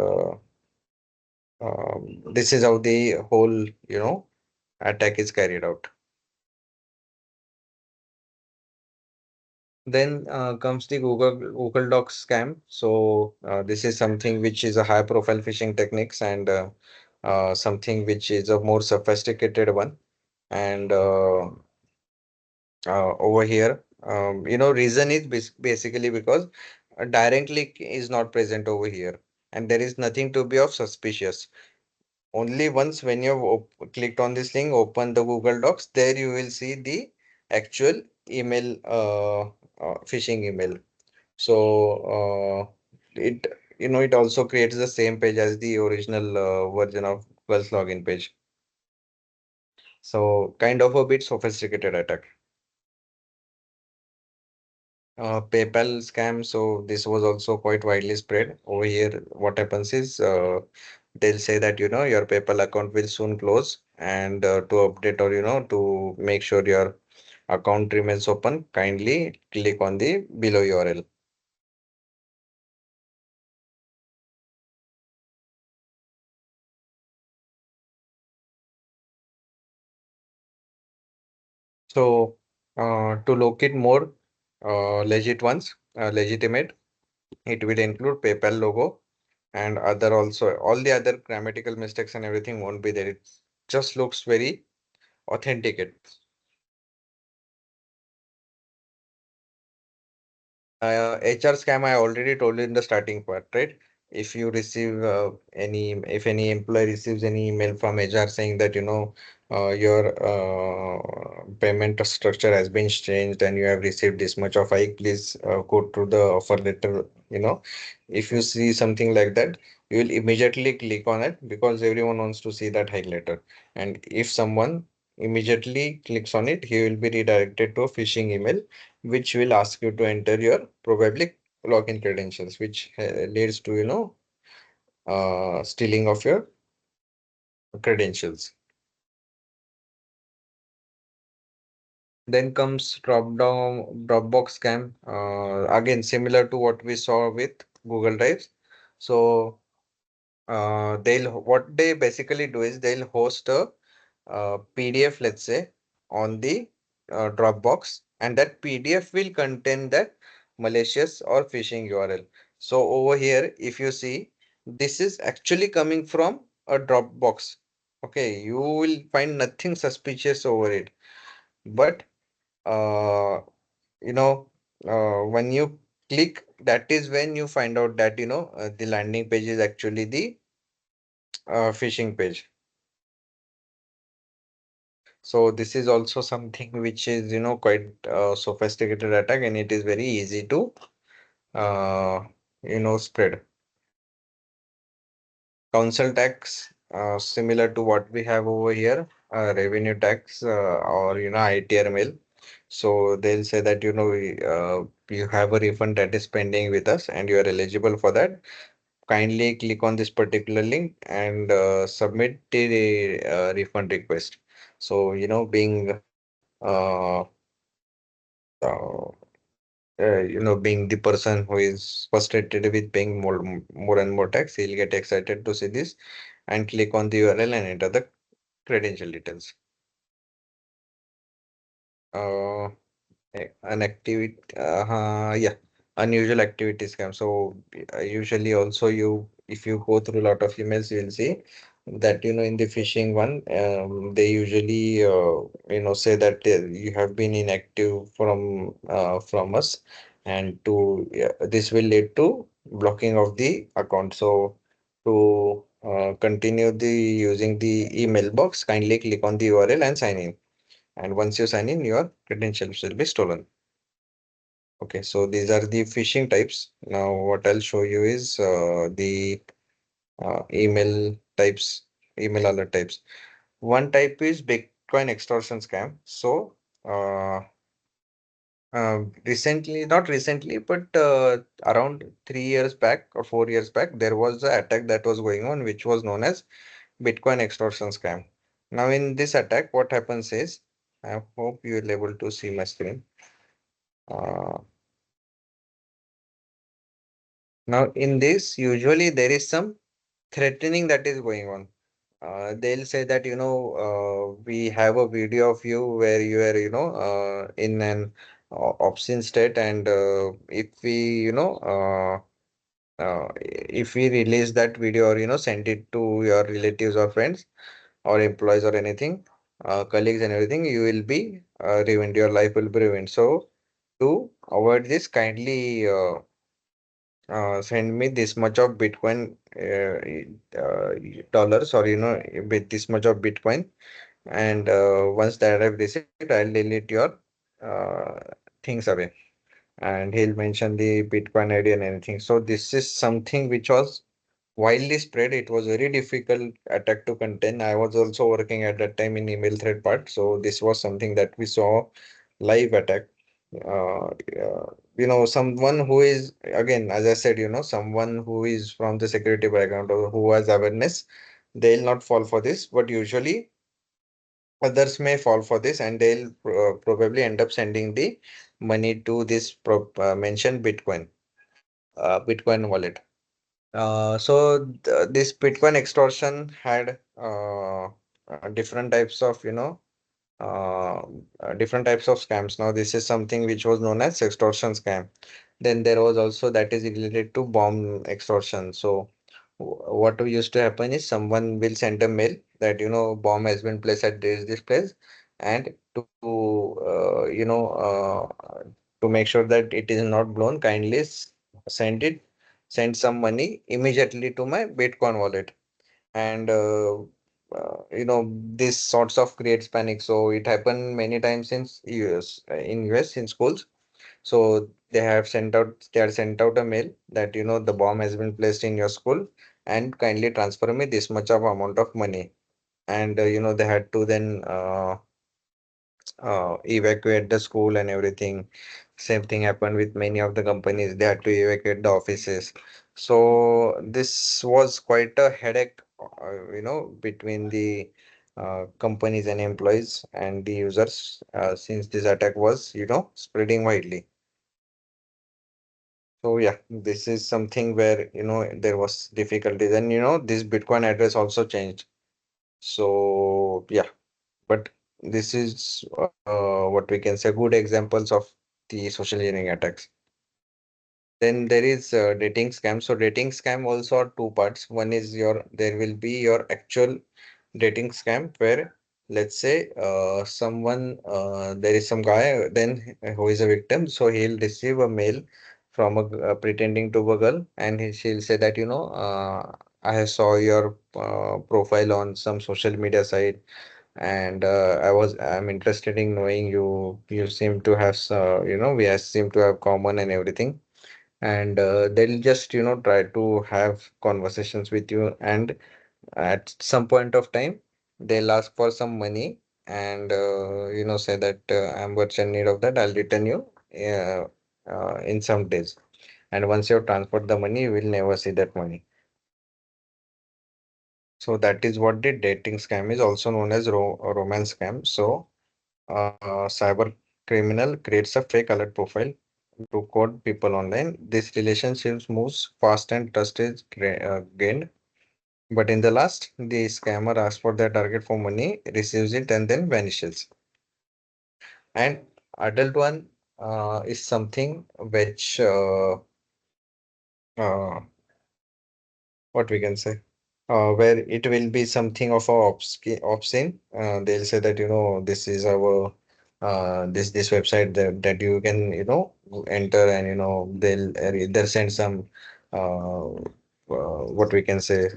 this is how the whole, attack is carried out. Then comes the Google Docs scam. So this is something which is a high profile phishing techniques, and something which is a more sophisticated one. And over here, reason is basically because a direct link is not present over here, and there is nothing to be of suspicious. Only once when you have clicked on this link, open the Google Docs, there you will see the actual email, phishing email. So it it also creates the same page as the original version of Google's login page. So kind of a bit sophisticated attack. PayPal scam. So this was also quite widely spread over here. What happens is they'll say that your PayPal account will soon close, and to update or to make sure your account remains open, kindly click on the below URL. So to locate more legitimate, it will include PayPal logo and other also all the other grammatical mistakes and everything won't be there. It just looks very authenticate. HR scam, I already told you in the starting part, right? If you receive if any employee receives any email from HR saying that, your payment structure has been changed and you have received this much of hike, please go through the offer letter, if you see something like that, you will immediately click on it because everyone wants to see that hike letter. And if someone immediately clicks on it, he will be redirected to a phishing email which will ask you to enter your probably login credentials, which leads to stealing of your credentials. Then comes Dropbox scam. Again, similar to what we saw with Google Drives. So they'll what they basically do is they'll host a PDF, let's say, on the Dropbox, and that PDF will contain that malicious or phishing URL. So over here, if you see, this is actually coming from a Dropbox. Okay, you will find nothing suspicious over it, but uh, you know, when you click, that is when you find out that the landing page is actually the phishing page. So this is also something which is, quite sophisticated attack, and it is very easy to, uh, spread. Council tax, similar to what we have over here, revenue tax, or, ITR. So they'll say that, you have a refund that is pending with us and you are eligible for that. Kindly click on this particular link and submit the refund request. So, uh, uh, being the person who is frustrated with paying more and more tax, he'll get excited to see this and click on the URL and enter the credential details. Uh, an activity, yeah, unusual activity scam. So usually also if you go through a lot of emails, you'll see that, in the phishing one, they usually, say that you have been inactive from us, and this will lead to blocking of the account. So to continue the using the email box, kindly click on the URL and sign in. And once you sign in, your credentials will be stolen. Okay, so these are the phishing types. Now, what I'll show you is the email types, email alert types. One type is Bitcoin extortion scam. So, not recently, but around 3 years back or 4 years back, there was an attack that was going on, which was known as Bitcoin extortion scam. Now in this attack, what happens is, I hope you will able to see my screen. Uh, Now in this, usually there is some threatening that is going on. They'll say that, we have a video of you where you are, in an obscene state, and if we, if we release that video or, send it to your relatives or friends or employees or anything, colleagues and everything, you will be ruined. Your life will be ruined. So to avoid this, kindly send me this much of Bitcoin dollars, or with this much of Bitcoin, and once that I've received, I'll delete your uh, things away. And he'll mention the Bitcoin ID and anything. So this is something which was widely spread. It was very difficult attack to contain. I was also working at that time in email thread part, so this was something that we saw live attack. Someone who is, again, as I said, someone who is from the security background or who has awareness, they'll not fall for this. But usually others may fall for this, and they'll probably end up sending the money to this mentioned Bitcoin wallet. This Bitcoin extortion had different types of, uh, different types of scams. Now, this is something which was known as extortion scam. Then there was also that is related to bomb extortion. So, what used to happen is someone will send a mail that, bomb has been placed at this place, and to make sure that it is not blown, kindly send it, send some money immediately to my Bitcoin wallet. And this sorts of creates panic. So it happened many times in US in schools. So they are sent out a mail that, the bomb has been placed in your school, and kindly transfer me this much of amount of money. And they had to then evacuate the school and everything. Same thing happened with many of the companies. They had to evacuate the offices. So this was quite a headache, between the companies and employees and the users, since this attack was, spreading widely. So yeah, this is something where, there was difficulties, and this Bitcoin address also changed. So yeah, but this is what we can say good examples of the social engineering attacks. Then there is dating scam. So dating scam also are two parts. One is there will be your actual dating scam where, let's say, there is some guy then who is a victim. So he'll receive a mail from pretending to a girl, and she'll say that, I saw your profile on some social media site, and I'm interested in knowing you. You seem to have, seem to have common and everything. And they'll just, try to have conversations with you, and at some point of time, they'll ask for some money, and say that, I'm much in need of that. I'll return you in some days. And once you've transferred the money, you will never see that money. So that is what the dating scam is, also known as romance scam. So cyber criminal creates a fake alert profile to code people online. This relationship moves fast and trust is gained. But in the last, the scammer asks for their target for money, receives it, and then vanishes. And adult one is something which, uh, what we can say, where it will be something of a obscene. They'll say that, this is our this website that you can, enter, and they'll either send some what we can say,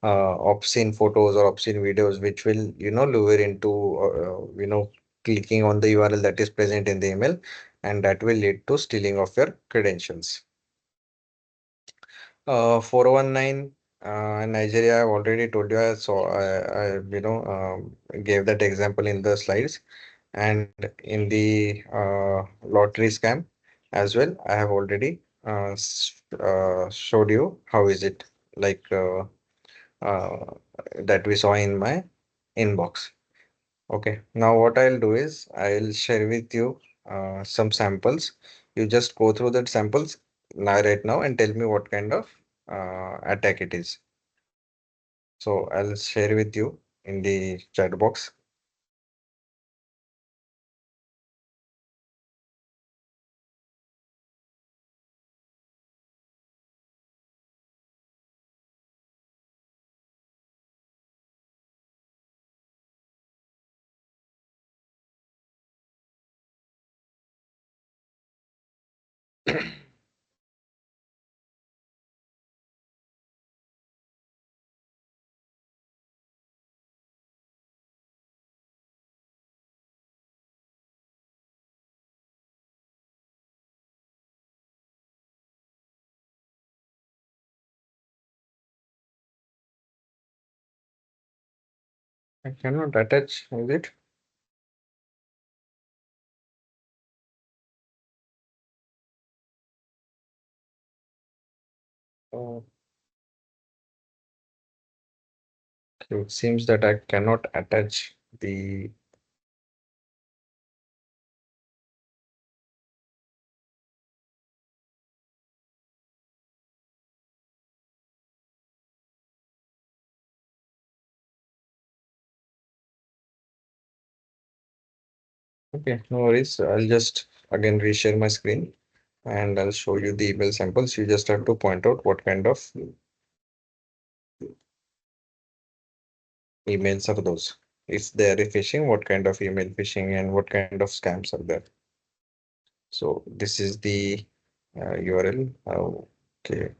obscene photos or obscene videos, which will, lure into, clicking on the URL that is present in the email, and that will lead to stealing of your credentials. 419 Nigeria, I've already told you. Gave that example in the slides, and in the lottery scam as well. I have already showed you how is it like, uh, that we saw in my inbox. Okay, now what I'll do is I'll share with you some samples. You just go through that samples now right now and tell me what kind of attack it is. So I'll share with you in the chat box. I cannot attach, is it? Oh, it seems that I cannot attach the. Okay, no worries. I'll just again reshare my screen and I'll show you the email samples. You just have to point out what kind of emails are those. If they are phishing, what kind of email phishing and what kind of scams are there. So this is the URL. Okay,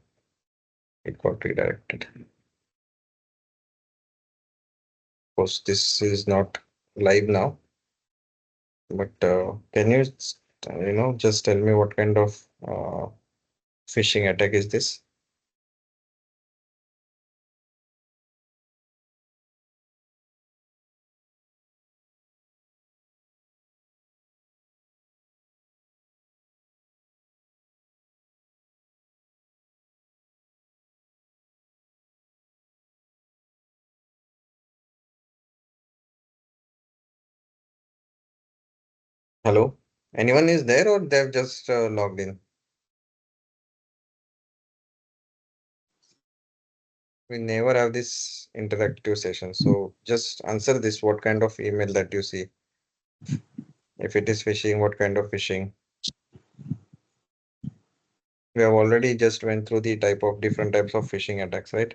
it got redirected. Of course, this is not live now, but can you, just tell me what kind of phishing attack is this? Hello? Anyone is there or they've just logged in? We never have this interactive session. So just answer this, what kind of email that you see? If it is phishing, what kind of phishing? We have already just went through the type of different types of phishing attacks, right?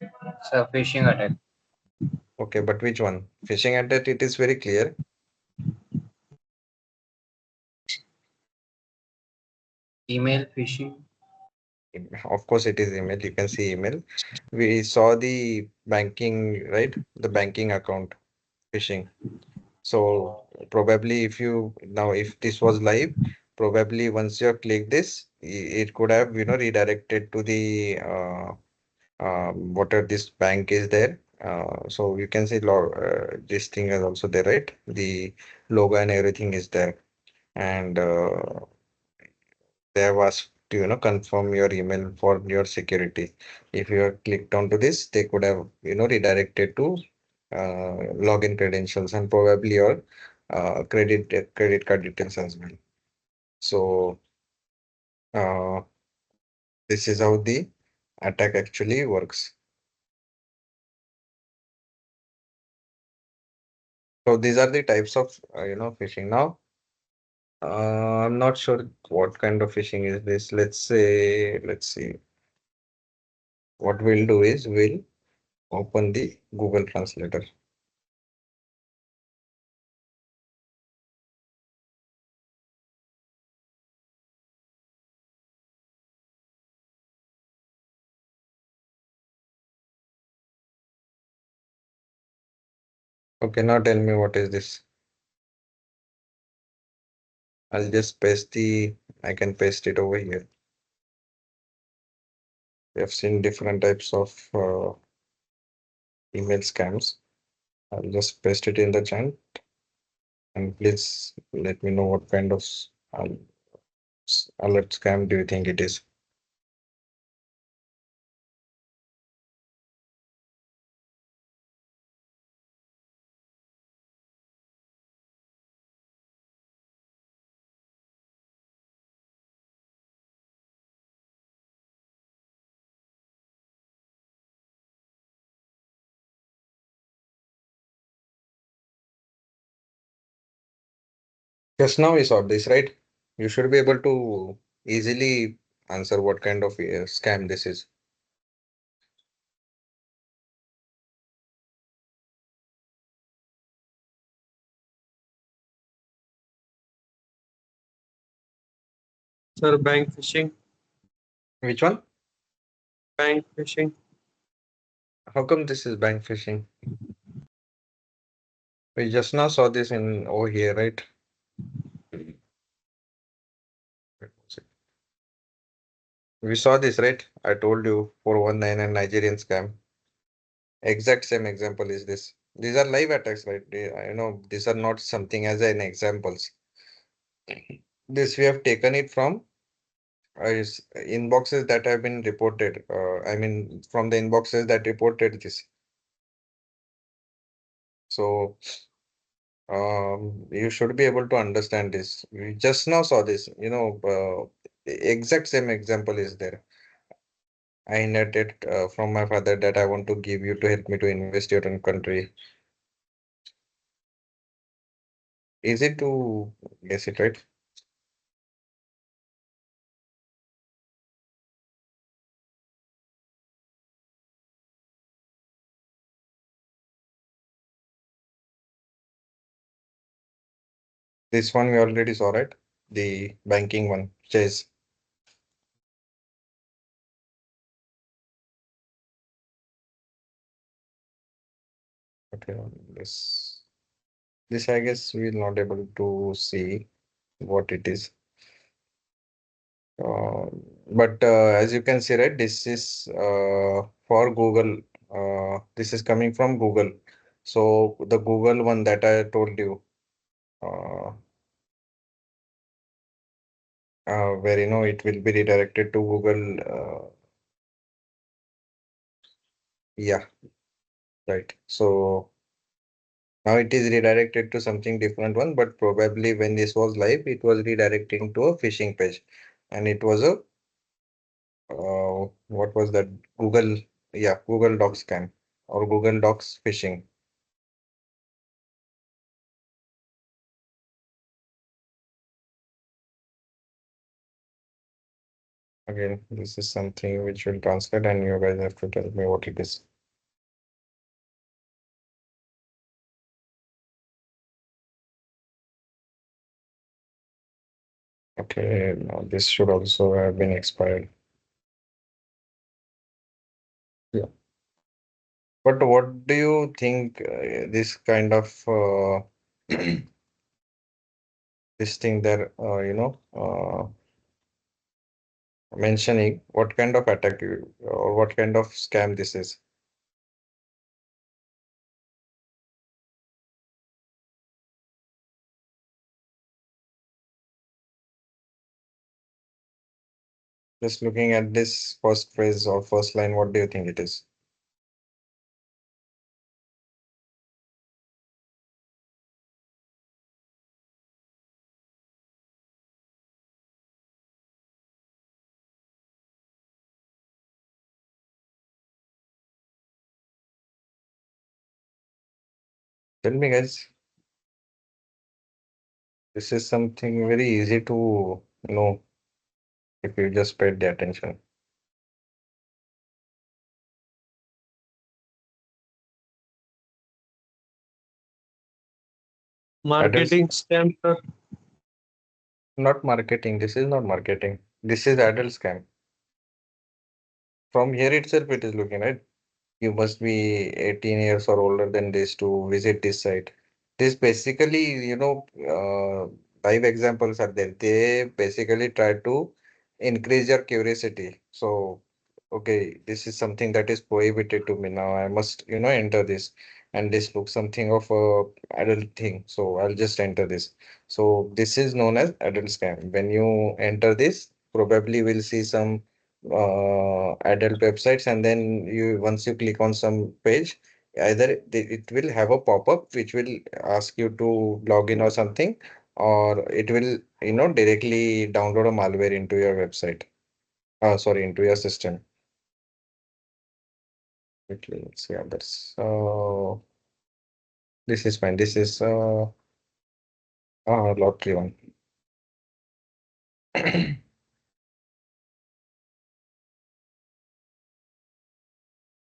It's a phishing attack. Okay, but which one? Phishing attack, it is very clear. Email phishing. Of course, it is email. You can see email. We saw the banking, right? The banking account phishing. So probably if you now if this was live, probably once you have clicked this, it could have redirected to the whatever this bank is there. So you can see this thing is also there, right? The logo and everything is there, and they have asked to confirm your email for your security. If you have clicked onto this, they could have redirected to login credentials and probably your credit card details as well. So uh, this is how the attack actually works. So these are the types of phishing. Now I'm not sure what kind of phishing is this. Let's see. What we'll do is we'll open the Google Translator. Okay, now tell me what is this. I'll just paste I can paste it over here. We have seen different types of email scams. I'll just paste it in the chat and please let me know what kind of alert scam do you think it is. Just now we saw this, right? You should be able to easily answer what kind of scam this is. Sir, bank phishing. Which one? Bank phishing. How come this is bank phishing? We just now saw this in over here, right? Where was it? We saw this, right? I told you 419 and Nigerian scam. Exact same example is this. These are live attacks, right? I know these are not something as an examples. This we have taken it from inboxes that have been reported. I mean, from the inboxes that reported this. So you should be able to understand this. We just now saw this. Exact same example is there. I inherited from my father that I want to give you to help me to invest your own country. Easy to guess it, right? This one we already saw, right? The banking one, Chase. Okay, this I guess we're not able to see what it is. Uh, but as you can see, right, this is for Google. This is coming from Google. So the Google one that I told you, uh, where it will be redirected to Google. Yeah, right. So now it is redirected to something different one, but probably when this was live, it was redirecting to a phishing page, and it was a what was that? Google, yeah, Google Docs scam or Google Docs phishing. Again, this is something which will translate, and you guys have to tell me what it is. Okay, now this should also have been expired. Yeah. But what do you think this kind of this thing there, mentioning what kind of attack you or what kind of scam this is? Just looking at this first phrase or first line, what do you think it is? Tell me, guys. This is something very easy to know if you just paid the attention. Adults, Marketing scam, sir. not marketing. This is not marketing. This is adult scam. From here itself, it is looking right. You must be 18 years or older than this to visit this site. This basically, live examples are there. They basically try to increase your curiosity. So, okay, this is something that is prohibited to me now. I must, enter this. And this looks something of a adult thing. So I'll just enter this. So this is known as adult scam. When you enter this, probably will see some adult websites, and then you once you click on some page, either it will have a pop-up which will ask you to log in or something, or it will directly download a malware into your website, sorry, into your system. Okay, let's see others. This is fine. This is Lottery one.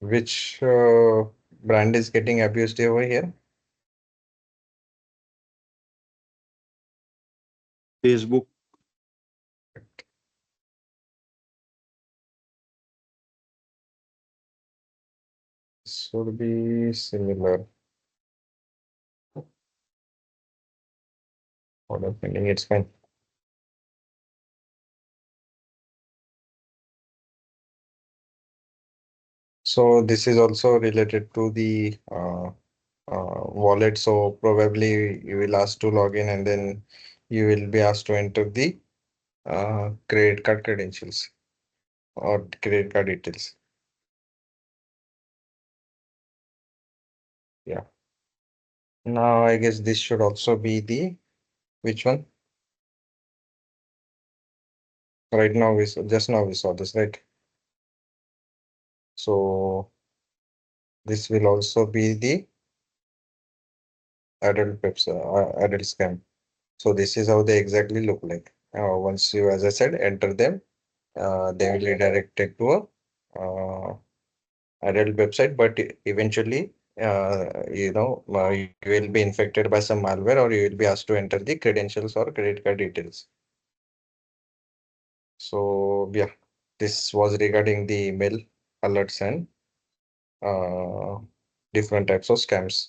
Which brand is getting abused over here? Facebook. Should be similar. Order pending, it's fine. So this is also related to the wallet. So probably you will ask to log in and then you will be asked to enter the credit card credentials or credit card details. Yeah. Now I guess this should also be the which one? Right now just now we saw this, right? So this will also be the adult scam. So this is how they exactly look like. Once you, as I said, enter them, they will redirect it to a adult website, but eventually, you will be infected by some malware or you will be asked to enter the credentials or credit card details. So yeah, this was regarding the email alerts and uh, different types of scams.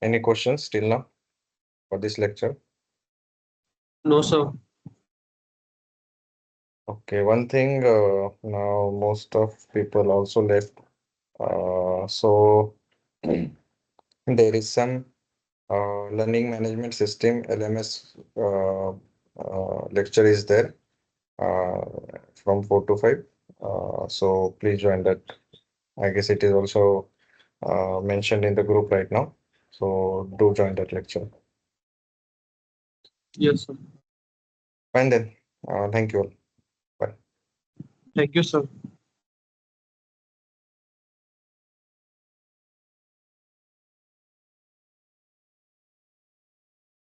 Any questions till now for this lecture? No, sir. Okay, one thing, now most of people also left. So there is some learning management system LMS lecture is there uh, from 4 to 5. So please join that. I guess it is also mentioned in the group right now. So do join that lecture. Yes, sir. Fine then. Thank you all. Bye. Thank you, sir.